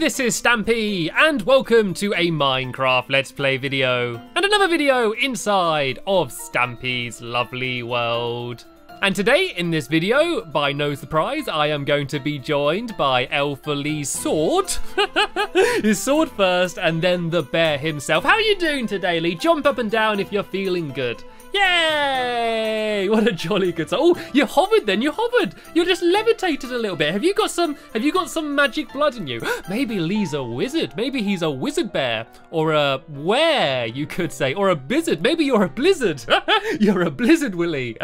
this is Stampy, and welcome to a Minecraft Let's Play video, and another video inside of Stampy's lovely world. And today, in this video, by no surprise, I am going to be joined by Elfa Lee's sword. His sword first, and then the bear himself. How are you doing today, Lee? Jump up and down if you're feeling good. Yay! What a jolly good time. Oh, you hovered then, you hovered. You just levitated a little bit. Have you got some magic blood in you? Maybe Lee's a wizard. Maybe he's a wizard bear. Or a were, you could say. Or a blizzard. Maybe you're a blizzard. You're a blizzard, Willie.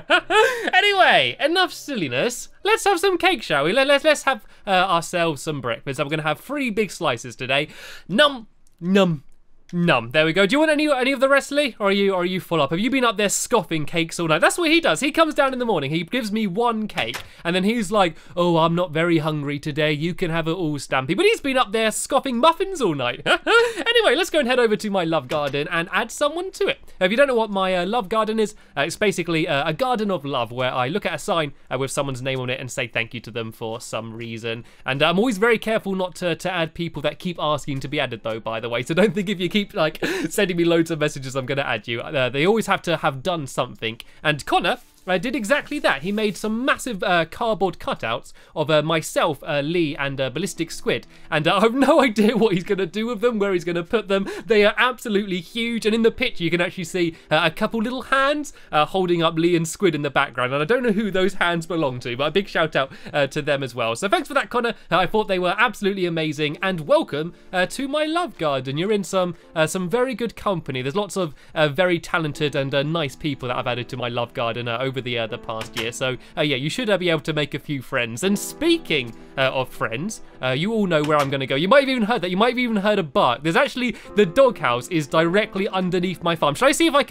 Anyway, enough silliness. Let's have some cake, shall we? Let's have ourselves some breakfast. I'm gonna have 3 big slices today. Num, num. Num. There we go. Do you want any of the rest, Lee? Or are you full up? Have you been up there scoffing cakes all night? That's what he does. He comes down in the morning. He gives me 1 cake. And then he's like, oh, I'm not very hungry today. You can have it all, Stampy. But he's been up there scoffing muffins all night. Anyway, let's go and head over to my love garden and add someone to it. If you don't know what my love garden is, it's basically a garden of love where I look at a sign with someone's name on it and say thank you to them for some reason. And I'm always very careful not to add people that keep asking to be added, though, by the way. So don't think if you keep like sending me loads of messages I'm gonna add you. They always have to have done something. And Connor did exactly that. He made some massive cardboard cutouts of myself, Lee, and Ballistic Squid. And I have no idea what he's going to do with them, where he's going to put them. They are absolutely huge. And in the picture, you can actually see a couple little hands holding up Lee and Squid in the background. And I don't know who those hands belong to, but a big shout out to them as well. So thanks for that, Connor. I thought they were absolutely amazing. And welcome to my love garden. You're in some very good company. There's lots of very talented and nice people that I've added to my love garden over the past year. So yeah, you should be able to make a few friends. And speaking of friends, you all know where I'm going to go. You might have even heard that. You might have even heard a bark. There's actually, the doghouse is directly underneath my farm. Should I see if I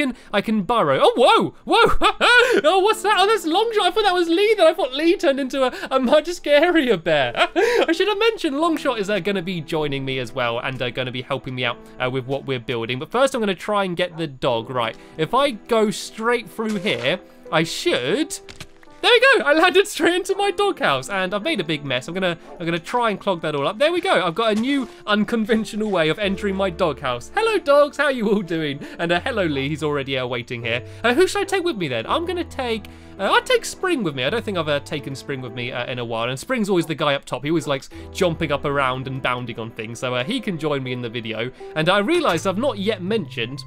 can burrow? Oh, whoa. Oh, what's that? Oh, that's Longshot. I thought that was Lee. Then I thought Lee turned into a much scarier bear. I should have mentioned Longshot is going to be joining me as well and going to be helping me out with what we're building. But first I'm going to try and get the dog right. If I go straight through here, I should. There we go. I landed straight into my doghouse, and I've made a big mess. I'm gonna try and clog that all up. There we go. I've got a new unconventional way of entering my doghouse. Hello, dogs. How are you all doing? And hello, Lee. He's already waiting here. Who should I take with me then? I'm gonna take. I'll take Spring with me. I don't think I've taken Spring with me in a while. And Spring's always the guy up top. He always likes jumping up around and bounding on things, so he can join me in the video. And I realised I've not yet mentioned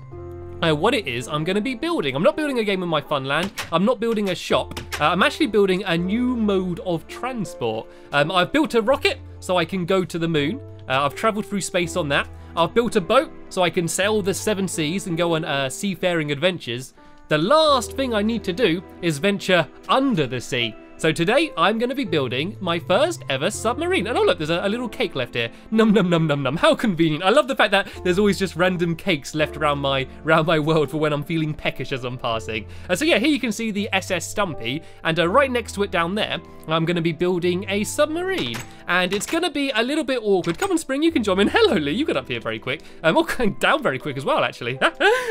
what it is I'm going to be building. I'm not building a game in my Funland. I'm not building a shop. I'm actually building a new mode of transport. I've built a rocket so I can go to the moon. I've travelled through space on that. I've built a boat so I can sail the 7 seas and go on seafaring adventures. The last thing I need to do is venture under the sea. So today, I'm going to be building my first ever submarine. And oh look, there's a little cake left here. Num num num num num. How convenient. I love the fact that there's always just random cakes left around my world for when I'm feeling peckish as I'm passing. So yeah, here you can see the SS Stumpy. And right next to it down there, I'm going to be building a submarine. And it's going to be a little bit awkward. Come on, Spring, you can join me. Hello, Lee. You got up here very quick. Oh, going down very quick as well, actually.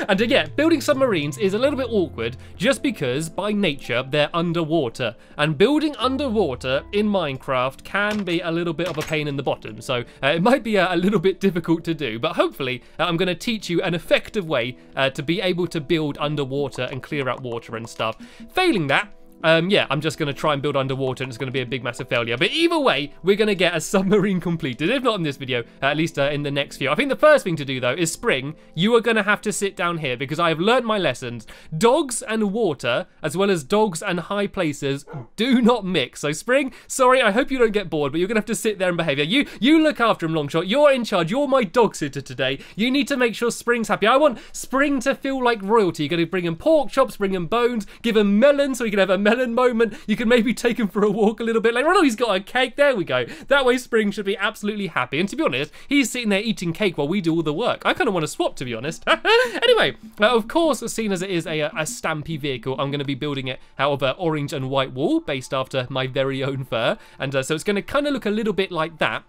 And yeah, building submarines is a little bit awkward just because by nature, they're underwater. And building underwater in Minecraft can be a little bit of a pain in the bottom, so it might be a little bit difficult to do, but hopefully I'm going to teach you an effective way to be able to build underwater and clear out water and stuff. Failing that, yeah, I'm just going to try and build underwater and it's going to be a big massive failure. But either way, we're going to get a submarine completed. If not in this video, at least in the next few. I think the first thing to do though is Spring, you are going to have to sit down here because I have learnt my lessons. Dogs and water, as well as dogs and high places, do not mix. So Spring, sorry, I hope you don't get bored, but you're going to have to sit there and behave. Yeah, you look after him, Longshot. You're in charge. You're my dog sitter today. You need to make sure Spring's happy. I want Spring to feel like royalty. You're going to bring him pork chops, bring him bones, give him melon so he can have a melon moment. You can maybe take him for a walk a little bit later. Oh, he's got a cake. There we go. That way Spring should be absolutely happy. And to be honest, he's sitting there eating cake while we do all the work. I kind of want to swap, to be honest. Anyway, of course, seeing as it is a Stampy vehicle, I'm going to be building it out of orange and white wool based after my very own fur. And so it's going to kind of look a little bit like that.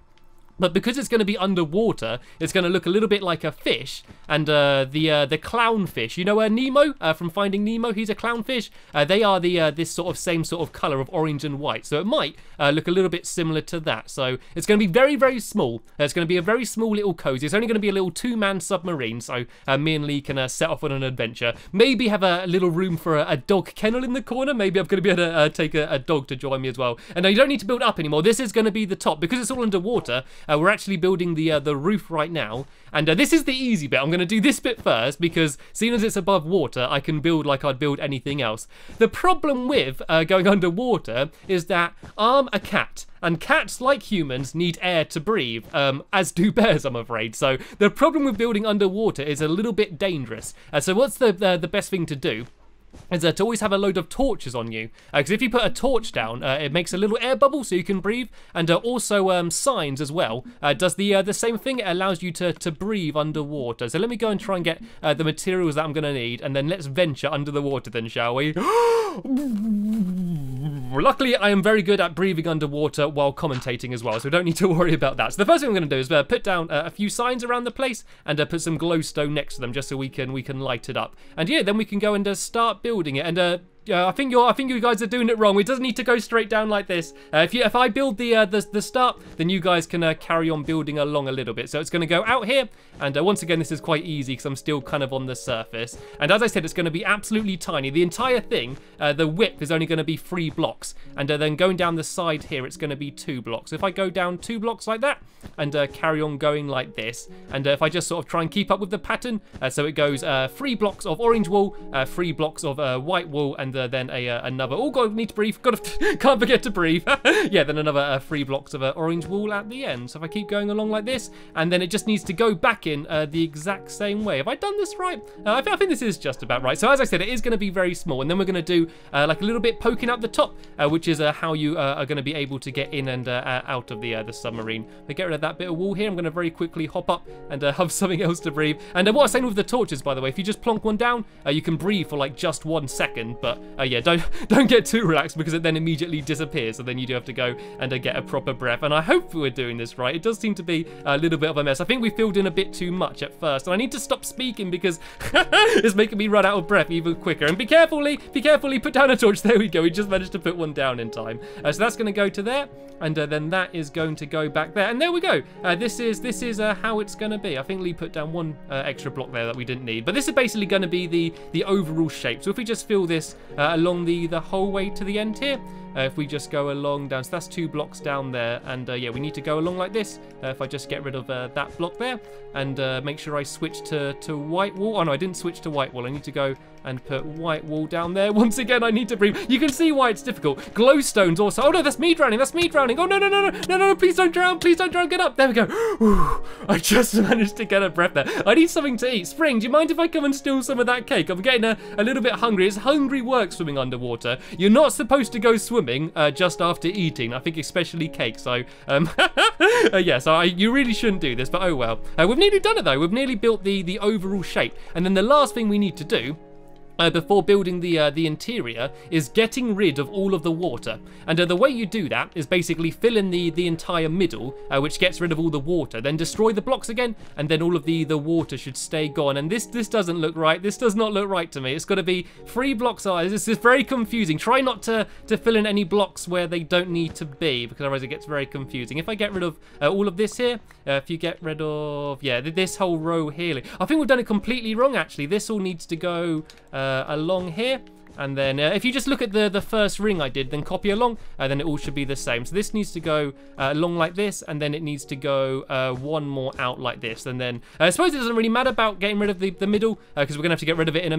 But because it's going to be underwater, it's going to look a little bit like a fish. And the clownfish, you know Nemo from Finding Nemo? He's a clownfish. They are this sort of same sort of color of orange and white. So it might look a little bit similar to that. So it's going to be very, very small. It's going to be a very small little cozy. It's only going to be a little 2-man submarine. So me and Lee can set off on an adventure. Maybe have a little room for a dog kennel in the corner. Maybe I'm going to be able to take a dog to join me as well. And you don't need to build up anymore. This is going to be the top. Because it's all underwater, we're actually building the roof right now, and this is the easy bit. I'm going to do this bit first because seeing as it's above water, I can build like I'd build anything else. The problem with going underwater is that I'm a cat, and cats, like humans, need air to breathe, as do bears, I'm afraid. So the problem with building underwater is a little bit dangerous. So what's the best thing to do? Is to always have a load of torches on you, because if you put a torch down, it makes a little air bubble so you can breathe, and also signs as well. Does the same thing. It allows you to breathe underwater. So let me go and try and get the materials that I'm going to need, and then let's venture under the water then, shall we? Luckily, I am very good at breathing underwater while commentating as well, so don't need to worry about that. So the first thing I'm going to do is put down a few signs around the place, and put some glowstone next to them just so we can light it up. And yeah, then we can go and start building it. And I think you guys are doing it wrong. It doesn't need to go straight down like this. If I build the start, then you guys can carry on building along a little bit. So it's going to go out here, and once again, this is quite easy because I'm still kind of on the surface. And as I said, it's going to be absolutely tiny. The entire thing, the width is only going to be 3 blocks, and then going down the side here, it's going to be 2 blocks. So if I go down 2 blocks like that, and carry on going like this, and if I just sort of try and keep up with the pattern, so it goes 3 blocks of orange wool, 3 blocks of white wool, and then another. Oh god, need to breathe. Can't forget to breathe. Yeah, then another 3 blocks of orange wool at the end. So if I keep going along like this, and then it just needs to go back in the exact same way. Have I done this right? I think this is just about right. So as I said, it is going to be very small, and then we're going to do like a little bit poking out the top, which is how you are going to be able to get in and out of the submarine. But get rid of that bit of wall here. I'm going to very quickly hop up and have something else to breathe. And what I was saying with the torches, by the way, if you just plonk one down, you can breathe for like just 1 second. But yeah, don't get too relaxed because it then immediately disappears. So then you do have to go and get a proper breath. And I hope we're doing this right. It does seem to be a little bit of a mess. I think we filled in a bit too much at first, and I need to stop speaking because it's making me run out of breath even quicker. And be carefully, put down a torch. There we go. We just managed to put one down in time. So that's going to go to there, and then that is going to go back there. And there we go. This is how it's going to be. I think Lee put down 1 extra block there that we didn't need, but this is basically going to be the overall shape. So if we just fill this along the whole way to the end here, if we just go along down, so that's 2 blocks down there, and yeah, we need to go along like this. If I just get rid of that block there, and make sure I switch to white wool. Oh no, I didn't switch to white wool. I need to go and put white wool down there. Once again, I need to breathe. You can see why it's difficult. Glowstones also. Oh no, that's me drowning. That's me drowning. Oh no, please don't drown. Please don't drown. Get up. There we go. Whew. I just managed to get a breath there. I need something to eat. Spring, do you mind if I come and steal some of that cake? I'm getting a little bit hungry. It's hungry work swimming underwater. You're not supposed to go swimming just after eating. I think especially cake. So yeah, so you really shouldn't do this, but oh well. We've nearly done it though. We've nearly built the overall shape, and then the last thing we need to do before building the interior is getting rid of all of the water. And the way you do that is basically fill in the entire middle, which gets rid of all the water, then destroy the blocks again, and then all of the water should stay gone. And this doesn't look right. This does not look right to me. It's got to be 3 blocks high. This is very confusing. Try not to fill in any blocks where they don't need to be, because otherwise it gets very confusing. If I get rid of all of this here, if you get rid of, yeah, this whole row here, I think we've done it completely wrong actually. This all needs to go along here, and then if you just look at the first ring I did, then copy along, then it all should be the same. So this needs to go along like this, and then it needs to go 1 more out like this, and then I suppose it doesn't really matter about getting rid of the middle, because we're gonna have to get rid of it in a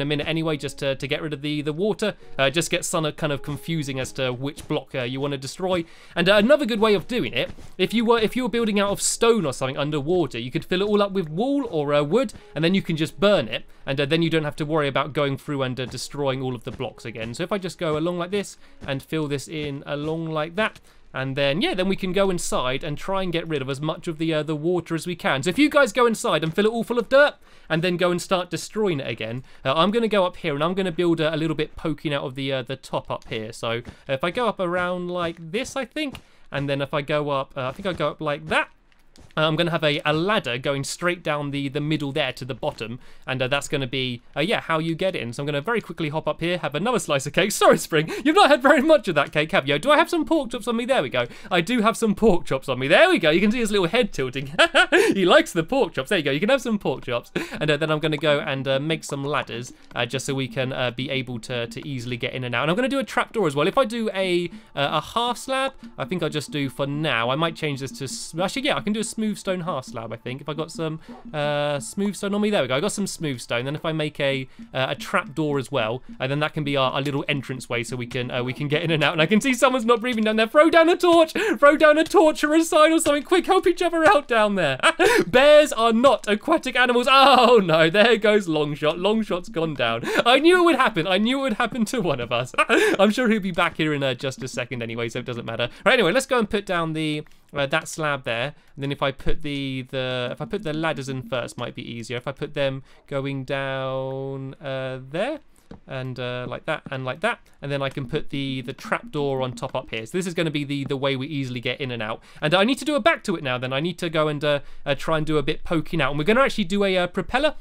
minute anyway, just to get rid of the water. Just gets kind of confusing as to which block you want to destroy. And another good way of doing it, if you were building out of stone or something underwater, you could fill it all up with wool or wood, and then you can just burn it, and then you don't have to worry about going through and destroying all of the blocks again. So if I just go along like this and fill this in along like that, and then yeah, then we can go inside and try and get rid of as much of the water as we can. So if you guys go inside and fill it all full of dirt and then go and start destroying it again, I'm going to go up here and I'm going to build a little bit poking out of the top up here. So if I go up around like this, I think, And then if I go up, I think I go up like that. I'm going to have a ladder going straight down the middle there to the bottom, and that's going to be, yeah, how you get in. So I'm going to very quickly hop up here, have another slice of cake. Sorry, Spring, you've not had very much of that cake, have you? Do I have some pork chops on me? There we go. I do have some pork chops on me. There we go. You can see his little head tilting. He likes the pork chops. There you go. You can have some pork chops. And then I'm going to go and make some ladders, just so we can be able to easily get in and out. And I'm going to do a trapdoor as well. If I do a half slab, I think I'll just do for now. I might change this to, actually, yeah, I can do a smooth stone half slab, I think. If I got some smooth stone on me, there we go. I got some smooth stone. Then if I make a trap door as well, then that can be our little entrance way, so we can get in and out. And I can see someone's not breathing down there. Throw down a torch, throw down a torch or a sign or something. Quick, help each other out down there. Bears are not aquatic animals. Oh no, there goes Longshot. Longshot's gone down. I knew it would happen. I knew it would happen to one of us. I'm sure he'll be back here in just a second anyway, so it doesn't matter. Right, anyway, let's go and put down the that slab there, and then if I put the ladders in first, might be easier. If I put them going down there, and like that, and then I can put the trapdoor on top up here. So this is going to be the way we easily get in and out. And I need to do a back to it now. Then I need to go and try and do a bit poking out, and we're going to actually do a propeller.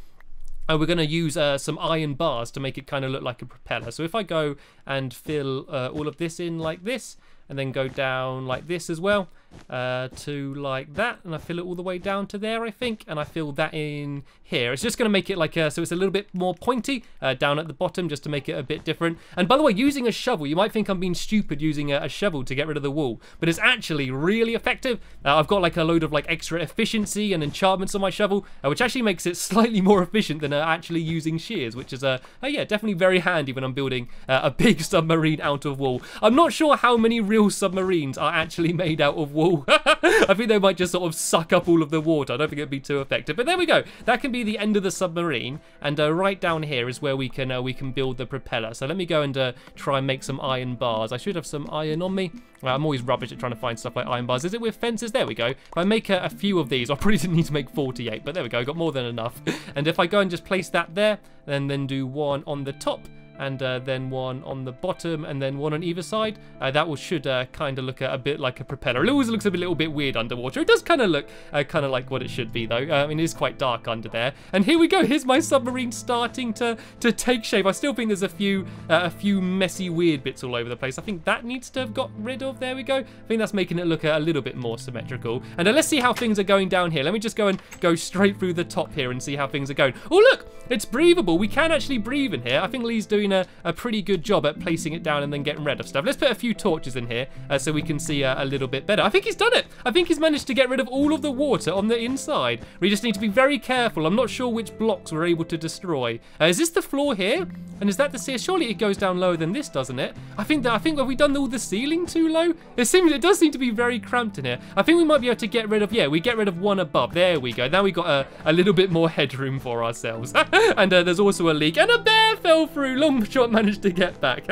We're going to use some iron bars to make it kind of look like a propeller. So if I go and fill all of this in like this, and then go down like this as well, to like that, and I fill it all the way down to there, I think, and I fill that in here. It's just going to make it like so it's a little bit more pointy down at the bottom, just to make it a bit different. And by the way, using a shovel, you might think I'm being stupid using a shovel to get rid of the wool, but it's actually really effective. I've got like a load of like extra efficiency and enchantments on my shovel, which actually makes it slightly more efficient than actually using shears, which is yeah, definitely very handy when I'm building a big submarine out of wool. I'm not sure how many real submarines are actually made out of wool. I think they might just sort of suck up all of the water. I don't think it'd be too effective. But there we go. That can be the end of the submarine. And right down here is where we can build the propeller. So let me go and try and make some iron bars. I should have some iron on me. Well, I'm always rubbish at trying to find stuff like iron bars. Is it with fences? There we go. If I make a few of these, I probably didn't need to make 48, but there we go. I got more than enough. And if I go and just place that there, and then do one on the top, and then one on the bottom, and then one on either side, that should kind of look a bit like a propeller. It always looks a little bit weird underwater. It does kind of look kind of like what it should be, though. I mean, it is quite dark under there. And here we go. Here's my submarine starting to take shape. I still think there's a few messy, weird bits all over the place. I think that needs to have got rid of. There we go. I think that's making it look a little bit more symmetrical. And let's see how things are going down here. Let me just go straight through the top here and see how things are going. Oh, look, it's breathable. We can actually breathe in here. I think Lee's doing a pretty good job at placing it down and then getting rid of stuff. Let's put a few torches in here so we can see a little bit better. I think he's done it. I think he's managed to get rid of all of the water on the inside. We just need to be very careful. I'm not sure which blocks we're able to destroy. Is this the floor here? And is that the ceiling? Surely it goes down lower than this, doesn't it? I think have we done all the ceiling too low? It does seem to be very cramped in here. I think we might be able to get rid of, yeah, we get rid of one above. There we go. Now we got a little bit more headroom for ourselves. And there's also a leak. And a bear fell through. Longshot managed to get back.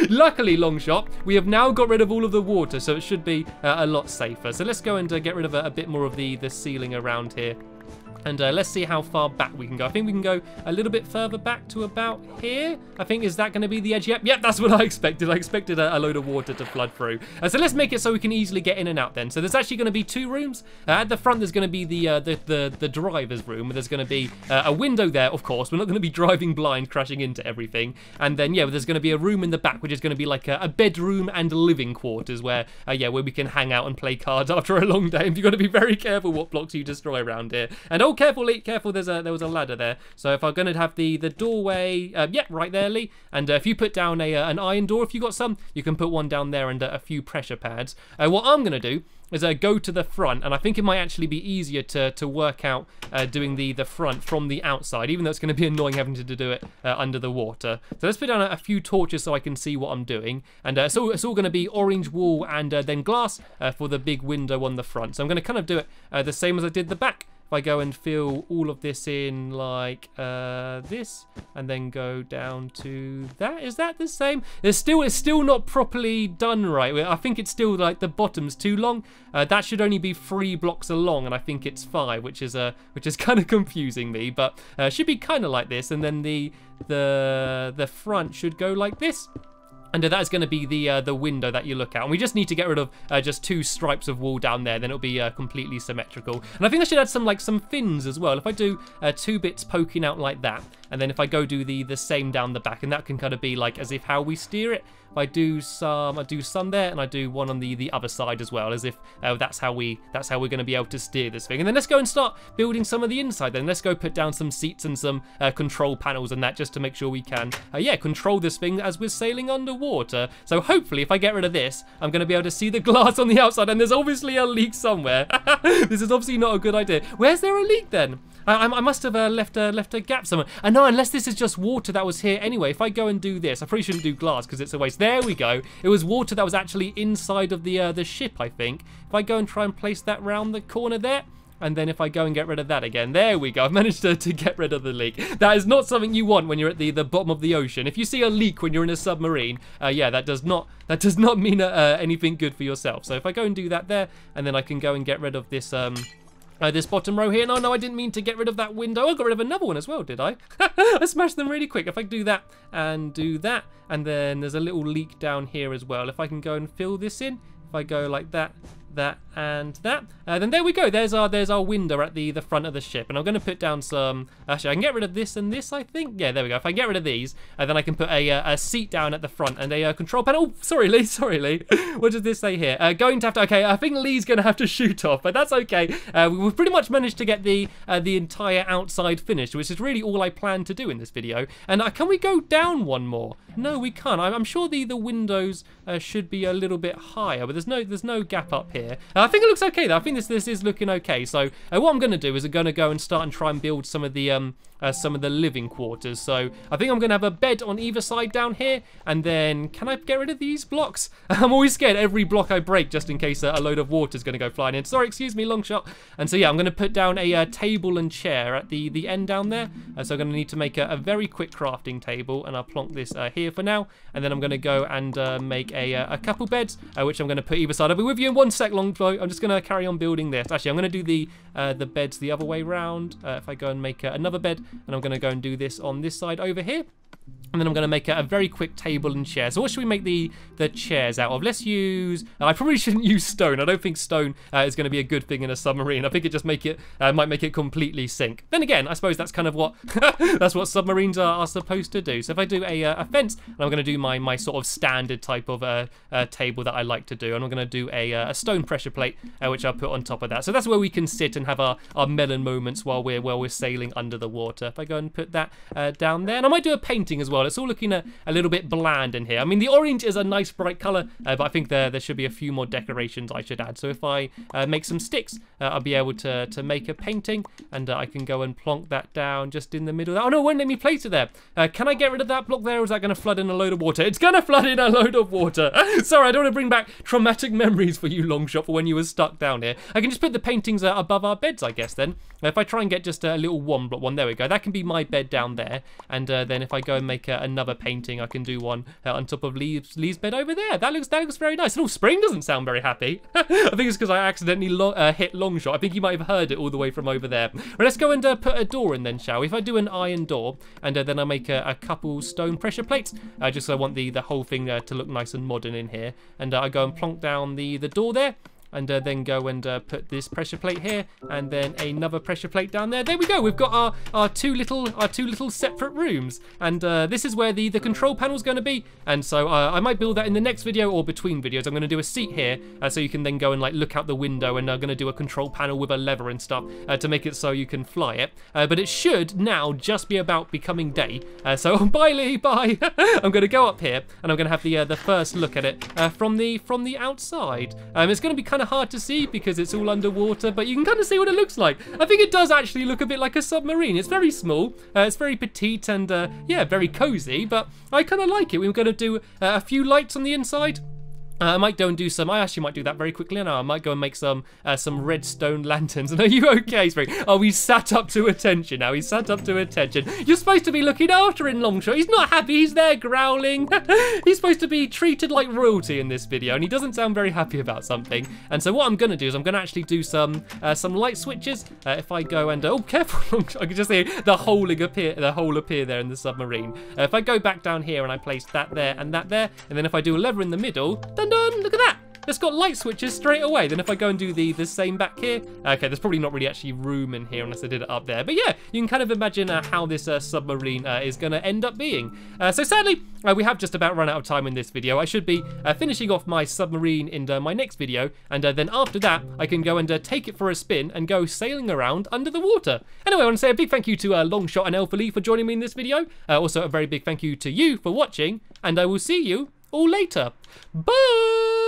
Luckily, Longshot, we have now got rid of all of the water, so it should be a lot safer. So let's go and get rid of a bit more of the ceiling around here. And let's see how far back we can go. I think we can go a little bit further back to about here. I think, is that going to be the edge? Yep, that's what I expected. I expected a load of water to flood through. So let's make it so we can easily get in and out then. So there's actually going to be 2 rooms. At the front, there's going to be the driver's room. There's going to be a window there, of course. We're not going to be driving blind, crashing into everything. And then, yeah, there's going to be a room in the back, which is going to be like a bedroom and living quarters where we can hang out and play cards after a long day. And you've got to be very careful what blocks you destroy around here. And oh, careful, Lee, careful, there was a ladder there. So if I'm going to have the doorway, yeah, right there, Lee. And if you put down an iron door, if you got some, you can put one down there and a few pressure pads. What I'm going to do is go to the front, and I think it might actually be easier to work out doing the front from the outside, even though it's going to be annoying having to do it under the water. So let's put down a few torches so I can see what I'm doing. And so it's all going to be orange wool and then glass for the big window on the front. So I'm going to kind of do it the same as I did the back. If I go and fill all of this in like this, and then go down to that, is that the same? It's still not properly done right. I think it's still like the bottom's too long. That should only be 3 blocks along, and I think it's 5, which is kind of confusing me. But should be kind of like this, and then the front should go like this. And that is going to be the window that you look at. And we just need to get rid of just 2 stripes of wall down there. Then it'll be completely symmetrical. And I think I should add some fins as well. If I do 2 bits poking out like that, and then if I go do the same down the back, and that can kind of be like as if how we steer it. If I do some there, and I do one on the other side as well, as if that's how we're going to be able to steer this thing. And then let's go and start building some of the inside. Then let's go put down some seats and some control panels and that, just to make sure we can control this thing as we're sailing underwater. So hopefully, if I get rid of this, I'm going to be able to see the glass on the outside. And there's obviously a leak somewhere. This is obviously not a good idea. Where's there a leak then? I must have left a gap somewhere. I know, unless this is just water that was here anyway. If I go and do this, I probably shouldn't do glass because it's a waste. There we go. It was water that was actually inside of the ship, I think. If I go and try and place that round the corner there, and then if I go and get rid of that again, there we go. I've managed to get rid of the leak. That is not something you want when you're at the bottom of the ocean. If you see a leak when you're in a submarine, that does not mean anything good for yourself. So if I go and do that there, and then I can go and get rid of this this bottom row here. No, I didn't mean to get rid of that window. I got rid of another one as well, did I? I smashed them really quick. If I do that, and then there's a little leak down here as well. If I can go and fill this in, if I go like that, and that, then there we go. There's our window at the front of the ship. And I'm going to put down some, actually I can get rid of this and this, I think. Yeah, there we go. If I get rid of these, then I can put a seat down at the front and a control panel. Oh, sorry Lee. What does this say here? Going to have to, okay, I think Lee's going to have to shoot off, but that's okay. We've pretty much managed to get the entire outside finished, which is really all I plan to do in this video. And can we go down one more? No, we can't. I'm sure the windows should be a little bit higher, but there's no gap up here. I think it looks okay though. I think this is looking okay. So what I'm going to do is I'm going to go and start and try and build some of the living quarters. So I think I'm going to have a bed on either side down here, and then can I get rid of these blocks? I'm always scared every block I break just in case a load of water is going to go flying in. Sorry, excuse me, long shot. And so yeah, I'm going to put down a table and chair at the end down there. So I'm going to need to make a very quick crafting table, and I'll plonk this here for now. And then I'm going to go and make a couple beds, which I'm going to put either side. I'll be with you in 1 sec, long flow. I'm just going to carry on building this. Actually, I'm going to do the beds the other way round. If I go and make another bed, and I'm going to go and do this on this side over here. And then I'm going to make a very quick table and chair. So what should we make the chairs out of? Let's use... I probably shouldn't use stone. I don't think stone is going to be a good thing in a submarine. I think it just might make it completely sink. Then again, I suppose that's kind of what that's what submarines are supposed to do. So if I do a fence, and I'm going to do my sort of standard type of table that I like to do, and I'm going to do a stone pressure plate, which I'll put on top of that. So that's where we can sit and have our melon moments while we're sailing under the water. If I go and put that down there, and I might do a painting as well. It's all looking a little bit bland in here. I mean, the orange is a nice bright colour, but I think there should be a few more decorations I should add. So if I make some sticks, I'll be able to make a painting, and I can go and plonk that down just in the middle. Oh no, it won't let me place it there. Can I get rid of that block there, or is that going to flood in a load of water? It's going to flood in a load of water. Sorry, I don't want to bring back traumatic memories for you, Longshot, for when you were stuck down here. I can just put the paintings above our beds, I guess, then. If I try and get just a little one block one, there we go. That can be my bed down there. And then if I go and make another painting, I can do one on top of Lee's bed over there. That looks very nice. And Spring doesn't sound very happy. I think it's because I accidentally hit Longshot. I think you might have heard it all the way from over there. But let's go and put a door in then, shall we? If I do an iron door, and then I make a couple stone pressure plates, just so I want the whole thing to look nice and modern in here. And I go and plonk down the door there. And then go and put this pressure plate here, and then another pressure plate down there. There we go. We've got our two little separate rooms, and this is where the control panel is going to be. And so I might build that in the next video or between videos. I'm going to do a seat here, so you can then go and like look out the window, and I'm going to do a control panel with a lever and stuff to make it so you can fly it. But it should now just be about becoming day. So bye Lee, bye. I'm going to go up here, and I'm going to have the first look at it from the outside. It's going to be kind of hard to see because it's all underwater, but you can kind of see what it looks like. I think it does actually look a bit like a submarine. It's very small, it's very petite, and yeah, very cozy, but I kind of like it. We're going to do a few lights on the inside. I might go and do some. I actually might do that very quickly now. I might go and make some redstone lanterns. And are you okay, Spring? Oh, he's sat up to attention now. He's sat up to attention. You're supposed to be looking after him, Longshot. He's not happy. He's there growling. He's supposed to be treated like royalty in this video, and he doesn't sound very happy about something. And so what I'm gonna do is I'm gonna actually do some light switches. If I go and oh, careful, Longshot. I can just see the hole appear there in the submarine. If I go back down here and I place that there, and then if I do a lever in the middle. Done, look at that. It's got light switches straight away. Then if I go and do the same back here, okay, there's probably not really actually room in here unless I did it up there. But yeah, you can kind of imagine how this submarine is going to end up being. So sadly, we have just about run out of time in this video. I should be finishing off my submarine in my next video, and then after that, I can go and take it for a spin and go sailing around under the water. Anyway, I want to say a big thank you to Longshot and Elfily for joining me in this video. Also, a very big thank you to you for watching, and I will see you all later. Bye!